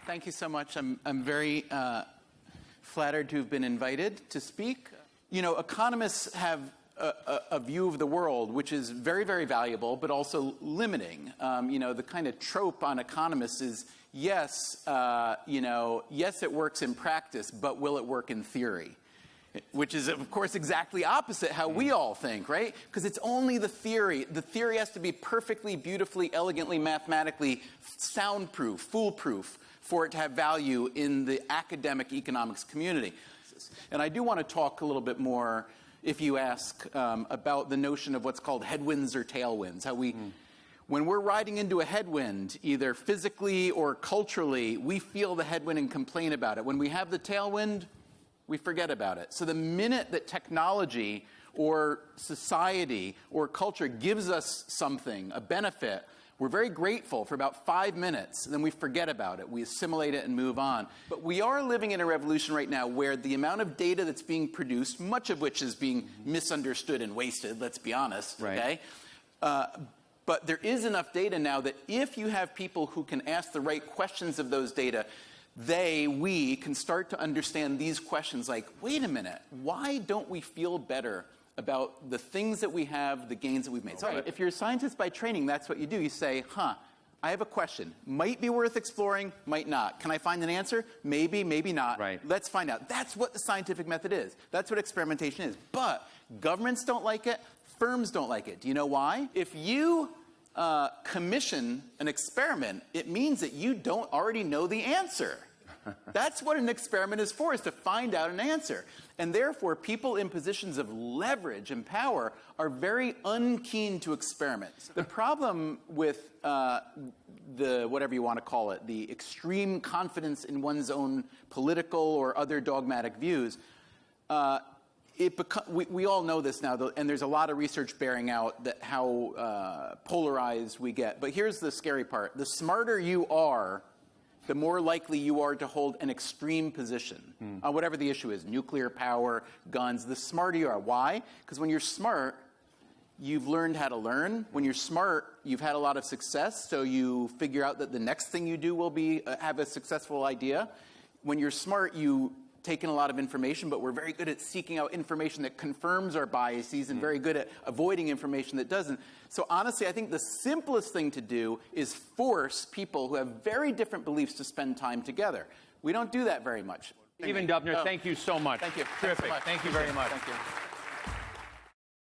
Thank you so much. I'm very flattered to have been invited to speak. You know, economists have a view of the world which is very, very valuable, but also limiting. You know, the kind of trope on economists is, yes, yes, it works in practice, but will it work in theory? Which is, of course, exactly opposite how we all think, right? Because it's only the theory. The theory has to be perfectly, beautifully, elegantly, mathematically soundproof, foolproof, for it to have value in the academic economics community. And I do want to talk a little bit more, if you ask, about the notion of what's called headwinds or tailwinds. How we, when we're riding into a headwind, either physically or culturally, we feel the headwind and complain about it. When we have the tailwind, we forget about it. So the minute that technology or society or culture gives us something, a benefit, we're very grateful for about 5 minutes, and then we forget about it. We assimilate it and move on. But we are living in a revolution right now where the amount of data that's being produced, much of which is being misunderstood and wasted, let's be honest, okay? But there is enough data now that if you have people who can ask the right questions of those data, we can start to understand these questions like, wait a minute, why don't we feel better about the things that we have, the gains that we've made? So if you're a scientist by training, that's what you do. You say, I have a question. Might be worth exploring, might not. Can I find an answer? Maybe, maybe not. Let's find out. That's what the scientific method is. That's what experimentation is. But governments don't like it. Firms don't like it. Do you know why? If you commission an experiment, it means that you don't already know the answer. That's what an experiment is for, is to find out an answer. And therefore, people in positions of leverage and power are very unkeen to experiment. The problem with the, whatever you want to call it, the extreme confidence in one's own political or other dogmatic views, we all know this now, and there's a lot of research bearing out that how polarized we get. But here's the scary part. The smarter you are, the more likely you are to hold an extreme position on whatever the issue is, nuclear power, guns. The smarter you are. Why? Because when you're smart, you've learned how to learn. When you're smart, you've had a lot of success, so you figure out that the next thing you do will be have a successful idea. When you're smart, you take in a lot of information, but we're very good at seeking out information that confirms our biases and very good at avoiding information that doesn't. So honestly, I think the simplest thing to do is force people who have very different beliefs to spend time together. We don't do that very much. Stephen Dubner, thank you so much. Thank you. Terrific. So much. Thank you very much. Thank you.